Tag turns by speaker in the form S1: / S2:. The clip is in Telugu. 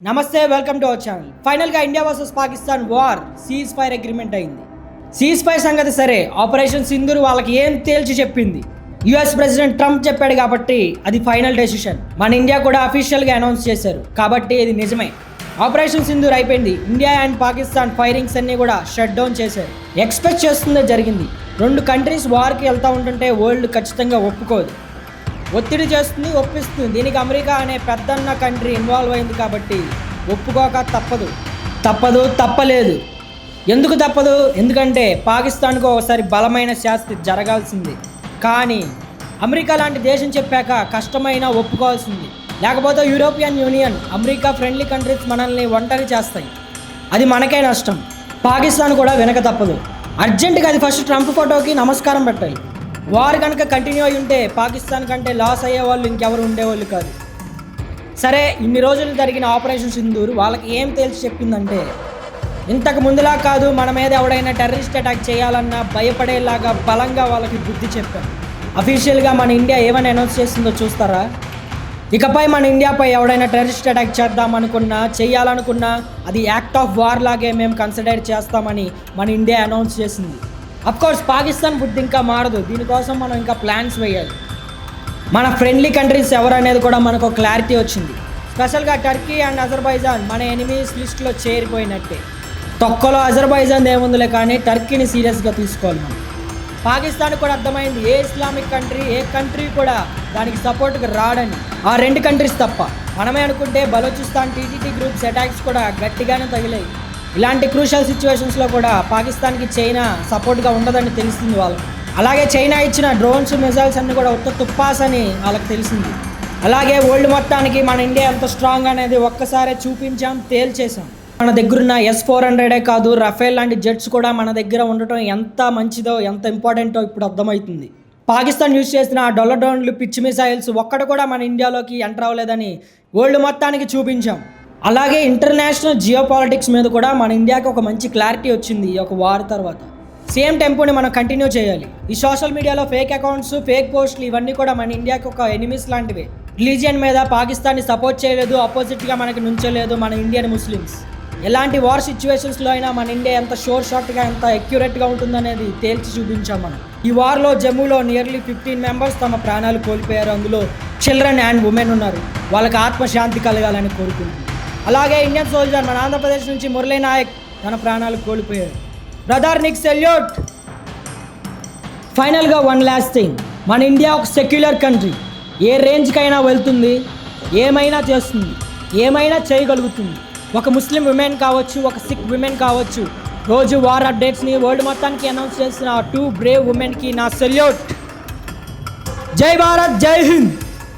S1: నమస్తే, వెల్కమ్ టు అవర్ ఛానల్. ఫైనల్గా India versus Pakistan war cease fire agreement అయింది. సీజ్ ఫైర్ సంగతి సరే, ఆపరేషన్ సింధూర్ వాళ్ళకి ఏం తేల్చి చెప్పింది. యుఎస్ ప్రెసిడెంట్ ట్రంప్ చెప్పాడు కాబట్టి అది ఫైనల్ డెసిషన్. మన ఇండియా కూడా అఫీషియల్గా అనౌన్స్ చేశారు కాబట్టి ఇది నిజమే. ఆపరేషన్ సింధూర్ అయిపోయింది. ఇండియా అండ్ పాకిస్తాన్ ఫైరింగ్స్ అన్నీ కూడా షట్ డౌన్ చేశారు. ఎక్స్పెక్ట్ చేస్తుందే జరిగింది. రెండు కంట్రీస్ వార్కి వెళ్తూ ఉంటుంటే వరల్డ్ ఖచ్చితంగా ఒప్పుకోదు, ఒత్తిడి చేస్తుంది, ఒప్పిస్తుంది. దీనికి అమెరికా అనే పెద్దన్న కంట్రీ ఇన్వాల్వ్ అయింది కాబట్టి ఒప్పుకోక తప్పలేదు. ఎందుకు తప్పదు? ఎందుకంటే పాకిస్తాన్కు ఒకసారి బలమైన శాస్తి జరగాల్సింది. కానీ అమెరికా లాంటి దేశం చెప్పాక కష్టమైన ఒప్పుకోవాల్సింది. లేకపోతే European union, America friendly countries మనల్ని ఒంటరి చేస్తాయి. అది మనకే నష్టం. పాకిస్తాన్ కూడా వెనక తప్పదు. అర్జెంటుగా అది ఫస్ట్ ట్రంప్ ఫోటోకి నమస్కారం పెట్టాలి. వార్ కనుక కంటిన్యూ అయి ఉంటే పాకిస్తాన్ కంటే లాస్ అయ్యేవాళ్ళు ఇంకెవరు ఉండేవాళ్ళు కాదు. సరే, ఇన్ని రోజులు జరిగిన ఆపరేషన్ సింధూర్ వాళ్ళకి ఏం తేల్చి చెప్పిందంటే, ఇంతకు ముందులా కాదు, మన మీద ఎవడైనా టెర్రరిస్ట్ అటాక్ చేయాలన్నా భయపడేలాగా బలంగా వాళ్ళకి బుద్ధి చెప్పాం. అఫీషియల్గా మన ఇండియా ఏమని అనౌన్స్ చేస్తుందో చూస్తారా? ఇకపై మన ఇండియాపై ఎవడైనా టెర్రరిస్ట్ అటాక్ చేద్దామనుకున్నా, చేయాలనుకున్నా అది యాక్ట్ ఆఫ్ వార్ లాగే మేము కన్సిడర్ చేస్తామని మన ఇండియా అనౌన్స్ చేసింది. అఫ్కోర్స్ పాకిస్తాన్ బుద్ధి ఇంకా మారదు. దీనికోసం మనం ఇంకా ప్లాన్స్ వేయాలి. మన ఫ్రెండ్లీ కంట్రీస్ ఎవరనేది కూడా మనకు క్లారిటీ వచ్చింది. స్పెషల్గా టర్కీ అండ్ అజర్బైజాన్ మన ఎనిమీస్ లిస్ట్లో చేరిపోయినట్టే. తొక్కలో అజర్బైజాన్ ఏముందిలే, కానీ టర్కీని సీరియస్గా తీసుకోవాలి మనం. పాకిస్తాన్ కూడా అర్థమైంది ఏ ఇస్లామిక్ కంట్రీ, ఏ కంట్రీ కూడా దానికి సపోర్ట్గా రాడని. ఆ రెండు కంట్రీస్ తప్ప. మనమే అనుకుంటే బలోచిస్తాన్ టీటీటీ గ్రూప్స్ అటాక్స్ కూడా గట్టిగానే తగిలాయి. ఇలాంటి క్రూషల్ సిచ్యువేషన్స్లో కూడా పాకిస్తాన్కి చైనా సపోర్ట్గా ఉండదని తెలిసింది వాళ్ళకి. అలాగే చైనా ఇచ్చిన డ్రోన్స్, మిజైల్స్ అన్నీ కూడా ఉత్త తుప్పాస్ అని వాళ్ళకి తెలిసింది. అలాగే వరల్డ్ మొత్తానికి మన ఇండియా ఎంత స్ట్రాంగ్ అనేది ఒక్కసారే చూపించాం, తేల్చేసాం. మన దగ్గరున్న S-400 కాదు, రఫేల్ లాంటి జెట్స్ కూడా మన దగ్గర ఉండటం ఎంత మంచిదో, ఎంత ఇంపార్టెంటో ఇప్పుడు అర్థమవుతుంది. పాకిస్తాన్ యూజ్ చేసిన డొల్ల డ్రోన్లు, పిచ్ మిసైల్స్ ఒక్కటి కూడా మన ఇండియాలోకి ఎంటర్ అవ్వలేదని వరల్డ్ మొత్తానికి చూపించాం. అలాగే ఇంటర్నేషనల్ జియో పాలిటిక్స్ మీద కూడా మన ఇండియాకి ఒక మంచి క్లారిటీ వచ్చింది. ఒక వార్ తర్వాత సేమ్ టెంపోని మనం కంటిన్యూ చేయాలి. ఈ సోషల్ మీడియాలో ఫేక్ అకౌంట్స్, ఫేక్ పోస్టులు ఇవన్నీ కూడా మన ఇండియాకి ఒక ఎనిమీస్ లాంటివే. రిలీజియన్ మీద పాకిస్తాన్ని సపోర్ట్ చేయలేదు, ఆపోజిట్గా మనకి నుంచలేదు మన ఇండియన్ ముస్లిమ్స్. ఎలాంటి వార్ సిచ్యువేషన్స్లో అయినా మన ఇండియా ఎంత షార్ట్గా, ఎంత అక్యురేట్గా ఉంటుందనేది తేల్చి చూపించాం మనం. ఈ వార్లో జమ్మూలో నియర్లీ 15 మెంబర్స్ తమ ప్రాణాలు కోల్పోయారు. అందులో చిల్డ్రన్ అండ్ ఉమెన్ ఉన్నారు. వాళ్ళకి ఆత్మశాంతి కలగాలని కోరుకుంటున్నాం. అలాగే ఇండియన్ సోల్జర్ మన ఆంధ్రప్రదేశ్ నుంచి మురళీ నాయక్ తన ప్రాణాలు కోల్పోయారు. బ్రదర్, నీకు సెల్యూట్. ఫైనల్గా వన్ లాస్ట్ థింగ్, మన ఇండియా ఒక సెక్యులర్ కంట్రీ. ఏ రేంజ్కైనా వెళ్తుంది, ఏమైనా చేస్తుంది, ఏమైనా చేయగలుగుతుంది. ఒక ముస్లిం విమెన్ కావచ్చు, ఒక సిక్ విమెన్ కావచ్చు. రోజు వార్ అప్డేట్స్ని వరల్డ్ మొత్తానికి అనౌన్స్ చేసిన 2 బ్రేవ్ ఉమెన్కి నా సెల్యూట్. జై భారత్, జై హింద్.